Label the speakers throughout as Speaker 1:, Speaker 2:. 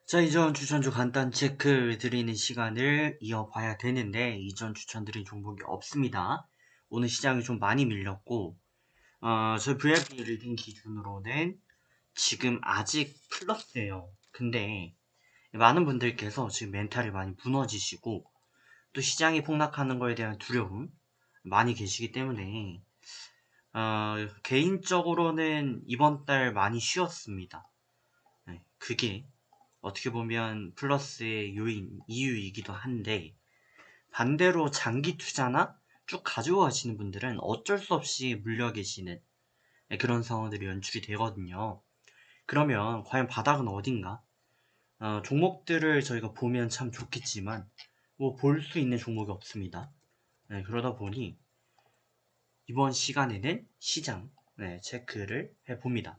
Speaker 1: 자, 이전 추천주 간단 체크 드리는 시간을 이어봐야 되는데, 이전 추천드린 종목이 없습니다. 오늘 시장이 좀 많이 밀렸고, 저희 VIP 리딩 기준으로는 지금 아직 플러스예요. 근데 많은 분들께서 지금 멘탈이 많이 무너지시고, 또 시장이 폭락하는 거에 대한 두려움 많이 계시기 때문에, 개인적으로는 이번 달 많이 쉬었습니다. 네, 그게 어떻게 보면 플러스의 요인, 이유이기도 한데, 반대로 장기 투자나 쭉 가지고 가시는 분들은 어쩔 수 없이 물려 계시는 그런 상황들이 연출이 되거든요. 그러면 과연 바닥은 어딘가? 종목들을 저희가 보면 참 좋겠지만, 뭐 볼 수 있는 종목이 없습니다. 네, 그러다 보니 이번 시간에는 시장 체크를 해봅니다.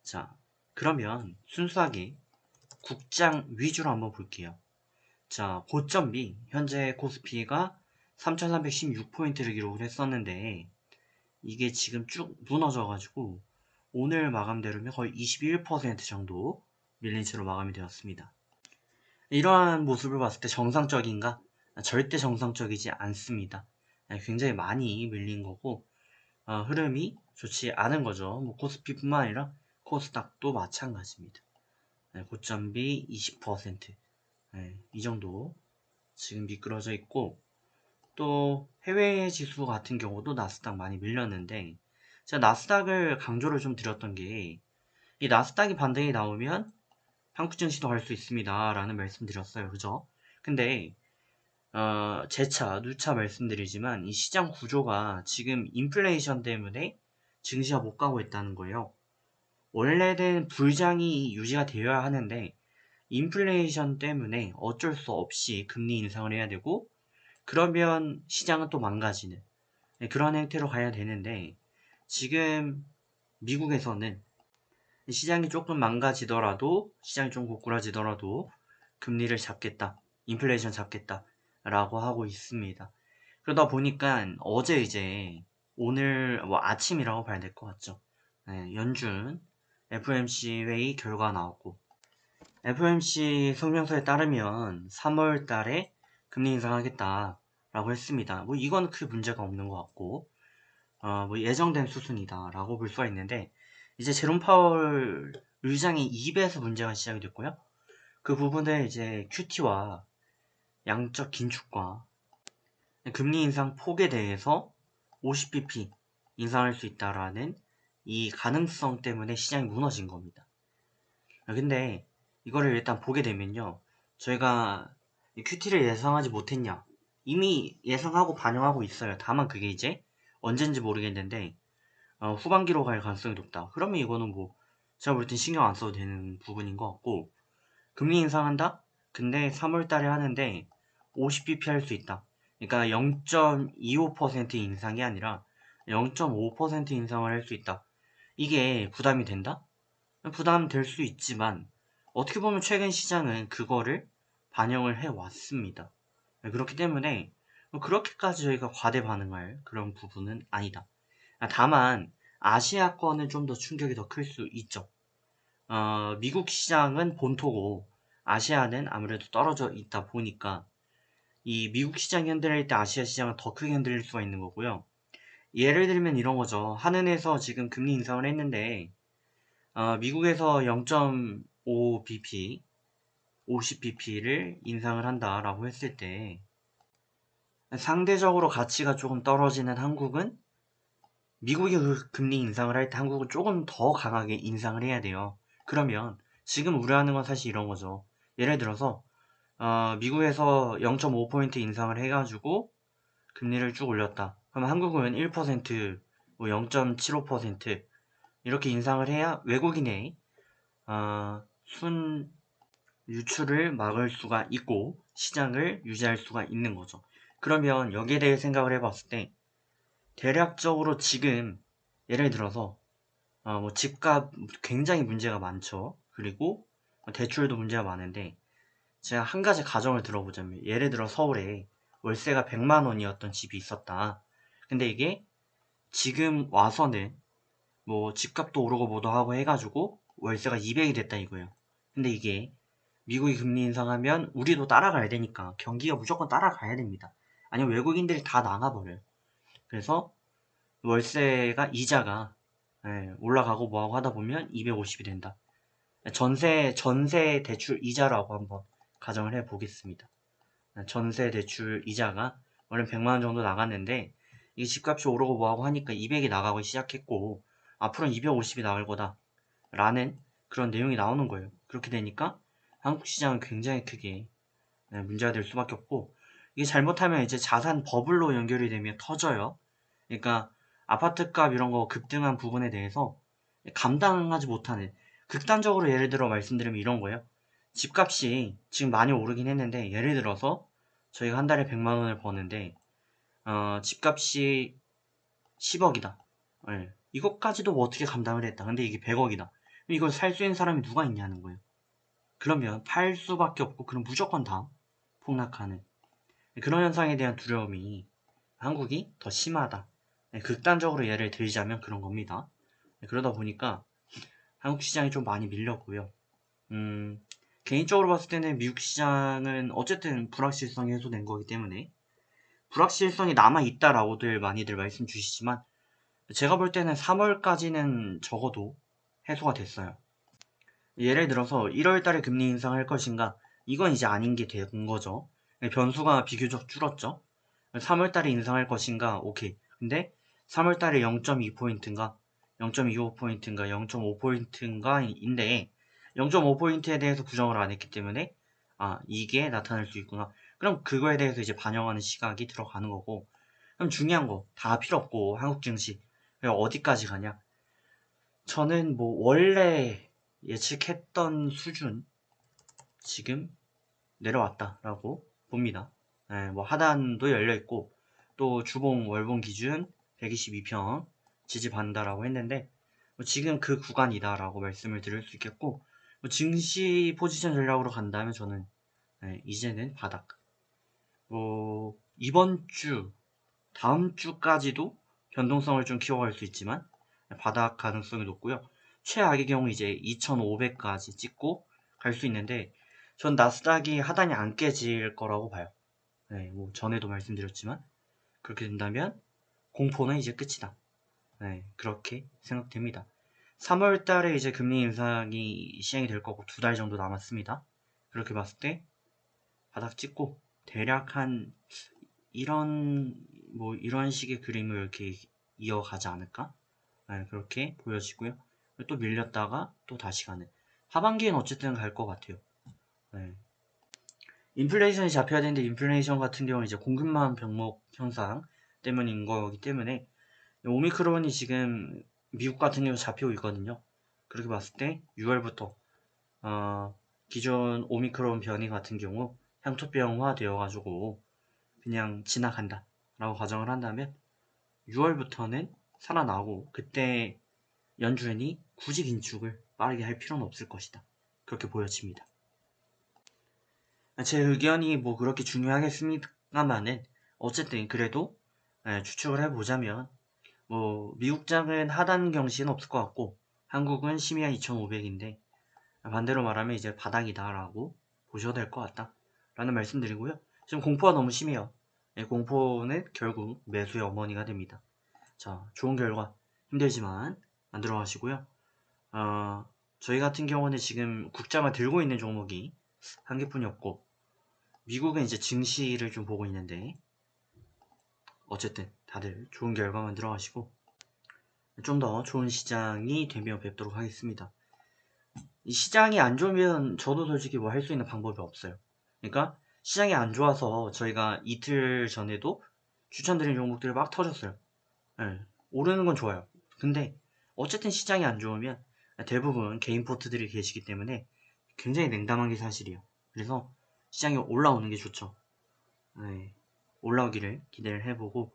Speaker 1: 자, 그러면 순수하게 국장 위주로 한번 볼게요. 자, 고점 B, 현재 코스피가 3316포인트를 기록을 했었는데, 이게 지금 쭉 무너져가지고, 오늘 마감대로면 거의 21% 정도 밀린 채로 마감이 되었습니다. 이러한 모습을 봤을 때 정상적인가? 절대 정상적이지 않습니다. 굉장히 많이 밀린 거고, 흐름이 좋지 않은 거죠. 뭐 코스피뿐만 아니라 코스닥도 마찬가지입니다. 고점 B 20%, 이 정도 지금 미끄러져 있고, 또 해외 지수 같은 경우도 나스닥 많이 밀렸는데, 제가 나스닥을 강조를 좀 드렸던 게, 이 나스닥이 반등이 나오면 한국 증시도 갈 수 있습니다 라는 말씀 드렸어요. 그죠? 근데 재차 누차 말씀드리지만 이 시장 구조가 지금 인플레이션 때문에 증시가 못 가고 있다는 거예요. 원래는 불장이 유지가 되어야 하는데 인플레이션 때문에 어쩔 수 없이 금리 인상을 해야 되고, 그러면 시장은 또 망가지는 그런 행태로 가야 되는데, 지금 미국에서는 시장이 조금 망가지더라도, 시장이 좀 고꾸라지더라도 금리를 잡겠다, 인플레이션 잡겠다 라고 하고 있습니다. 그러다 보니까 어제 이제 오늘 뭐 아침이라고 봐야 될 것 같죠. 연준 FOMC 회의 결과 나왔고, FOMC 성명서에 따르면 3월 달에 금리 인상하겠다라고 했습니다. 뭐 이건 크게 문제가 없는 것 같고, 뭐 예정된 수순이다라고 볼 수가 있는데, 이제 제롬 파월 의장의 입에서 문제가 시작이 됐고요. 그 부분을 이제 QT와 양적 긴축과 금리 인상 폭에 대해서 50bp 인상할 수 있다라는 이 가능성 때문에 시장이 무너진 겁니다. 근데 이거를 일단 보게 되면요, 저희가 QT를 예상하지 못했냐? 이미 예상하고 반영하고 있어요. 다만 그게 이제 언젠지 모르겠는데, 후반기로 갈 가능성이 높다. 그러면 이거는 뭐 제가 볼 땐 신경 안 써도 되는 부분인 것 같고, 금리 인상한다? 근데 3월 달에 하는데 50bp 할 수 있다. 그러니까 0.25% 인상이 아니라 0.5% 인상을 할 수 있다. 이게 부담이 된다? 부담될 수 있지만, 어떻게 보면 최근 시장은 그거를 반영을 해왔습니다. 그렇기 때문에 그렇게까지 저희가 과대 반응할 그런 부분은 아니다. 다만 아시아권은 좀 더 충격이 더 클 수 있죠. 미국 시장은 본토고 아시아는 아무래도 떨어져 있다 보니까 이 미국 시장이 흔들릴 때 아시아 시장은 더 크게 흔들릴 수가 있는 거고요. 예를 들면 이런 거죠. 한은에서 지금 금리 인상을 했는데, 미국에서 0.5bp, 50bp를 인상을 한다라고 했을 때, 상대적으로 가치가 조금 떨어지는 한국은, 미국이 그 금리 인상을 할 때 한국은 조금 더 강하게 인상을 해야 돼요. 그러면 지금 우려하는 건 사실 이런 거죠. 예를 들어서 미국에서 0.5포인트 인상을 해가지고 금리를 쭉 올렸다. 그럼 한국은 1%, 뭐 0.75% 이렇게 인상을 해야 외국인의 순 유출을 막을 수가 있고 시장을 유지할 수가 있는 거죠. 그러면 여기에 대해 생각을 해봤을 때, 대략적으로 지금 예를 들어서 뭐 집값 굉장히 문제가 많죠. 그리고 대출도 문제가 많은데, 제가 한 가지 가정을 들어보자면, 예를 들어 서울에 월세가 100만 원이었던 집이 있었다. 근데 이게 지금 와서는 뭐 집값도 오르고 뭐도 하고 해가지고 월세가 200이 됐다 이거예요. 근데 이게 미국이 금리 인상하면 우리도 따라가야 되니까 경기가 무조건 따라가야 됩니다. 아니면 외국인들이 다 나가버려요. 그래서 월세가 이자가 올라가고 뭐하고 하다 보면 250이 된다. 전세 대출 이자라고 한번 가정을 해 보겠습니다. 전세 대출 이자가 원래 100만 원 정도 나갔는데 이게 집값이 오르고 뭐하고 하니까 200이 나가고 시작했고 앞으로는 250이 나갈 거다 라는 그런 내용이 나오는 거예요. 그렇게 되니까 한국 시장은 굉장히 크게 문제가 될 수밖에 없고 이게 잘못하면 이제 자산 버블로 연결이 되면 터져요. 그러니까 아파트 값 이런 거 급등한 부분에 대해서 감당하지 못하는 극단적으로 예를 들어 말씀드리면 이런 거예요. 집값이 지금 많이 오르긴 했는데 예를 들어서 저희가 한 달에 100만 원을 버는데 집값이 10억이다. 이것까지도 뭐 어떻게 감당을 했다. 근데 이게 100억이다. 이걸 살 수 있는 사람이 누가 있냐는 거예요. 그러면 팔 수밖에 없고 그럼 무조건 다 폭락하는 그런 현상에 대한 두려움이 한국이 더 심하다. 극단적으로 예를 들자면 그런 겁니다. 그러다 보니까 한국 시장이 좀 많이 밀렸고요. 개인적으로 봤을 때는 미국 시장은 어쨌든 불확실성이 해소된 거기 때문에 불확실성이 남아있다라고들 많이들 말씀 주시지만 제가 볼 때는 3월까지는 적어도 해소가 됐어요. 예를 들어서 1월 달에 금리 인상할 것인가 이건 이제 아닌 게 된 거죠. 변수가 비교적 줄었죠. 3월 달에 인상할 것인가 오케이. 근데 3월 달에 0.2포인트인가 0.25포인트인가 0.5포인트인가 인데 0.5포인트에 대해서 구정을 안 했기 때문에 이게 나타날 수 있구나. 그럼 그거에 대해서 이제 반영하는 시각이 들어가는 거고 그럼 중요한 거 다 필요 없고 한국 증시 어디까지 가냐? 저는 뭐 원래 예측했던 수준 지금 내려왔다라고 봅니다. 뭐 하단도 열려 있고 또 주봉 월봉 기준 122평 지지받는다라고 했는데 뭐 지금 그 구간이다라고 말씀을 드릴 수 있겠고 뭐 증시 포지션 전략으로 간다면 저는 이제는 바닥. 뭐 이번 주 다음 주까지도 변동성을 좀 키워갈 수 있지만 바닥 가능성이 높고요. 최악의 경우 이제 2,500까지 찍고 갈 수 있는데 전 나스닥이 하단이 안 깨질 거라고 봐요. 뭐 전에도 말씀드렸지만 그렇게 된다면 공포는 이제 끝이다. 그렇게 생각됩니다. 3월 달에 이제 금리 인상이 시행이 될 거고 2달 정도 남았습니다. 그렇게 봤을 때 바닥 찍고 대략 한 이런 식의 그림을 이렇게 이어가지 않을까? 그렇게 보여지고요. 또 밀렸다가 또 다시 가는. 하반기엔 어쨌든 갈 것 같아요. 인플레이션이 잡혀야 되는데 인플레이션 같은 경우는 이제 공급망 병목 현상 때문인 거기 때문에 오미크론이 지금 미국 같은 경우 잡히고 있거든요. 그렇게 봤을 때 6월부터 기존 오미크론 변이 같은 경우 향토병화 되어가지고 그냥 지나간다 라고 가정을 한다면 6월부터는 살아나고 그때 연준이 굳이 긴축을 빠르게 할 필요는 없을 것이다. 그렇게 보여집니다. 제 의견이 뭐 그렇게 중요하겠습니까만은 어쨌든 그래도 추측을 해보자면 뭐 미국장은 하단 경시는 없을 것 같고 한국은 심야 2500인데 반대로 말하면 이제 바닥이다라고 보셔도 될 것 같다 라는 말씀드리고요. 지금 공포가 너무 심해요. 공포는 결국 매수의 어머니가 됩니다. 자, 좋은 결과 힘들지만 만들어 가시고요. 저희 같은 경우는 지금 국장을 들고 있는 종목이 한 개뿐이 없고 미국은 이제 증시를 좀 보고 있는데 어쨌든 다들 좋은 결과 만들어 가시고 좀 더 좋은 시장이 되며 뵙도록 하겠습니다. 이 시장이 안 좋으면 저도 솔직히 뭐 할 수 있는 방법이 없어요. 그러니까 시장이 안 좋아서 저희가 이틀 전에도 추천드린 종목들을 막 터졌어요. 오르는 건 좋아요. 근데 어쨌든 시장이 안 좋으면 대부분 개인 포트들이 계시기 때문에 굉장히 냉담한 게 사실이에요. 그래서 시장이 올라오는 게 좋죠. 올라오기를 기대를 해보고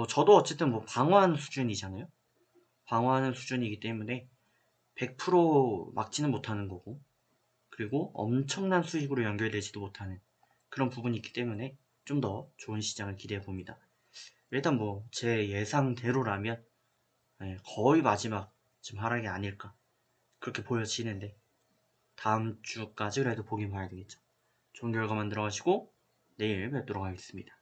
Speaker 1: 저도 어쨌든 뭐 방어하는 수준이잖아요. 방어하는 수준이기 때문에 100% 막지는 못하는 거고 그리고 엄청난 수익으로 연결되지도 못하는 그런 부분이 있기 때문에 좀 더 좋은 시장을 기대해 봅니다. 일단 뭐 제 예상대로라면 거의 마지막 지금 하락이 아닐까 그렇게 보여지는데 다음 주까지 그래도 보긴 봐야 되겠죠. 좋은 결과 만들어 가시고 내일 뵙도록 하겠습니다.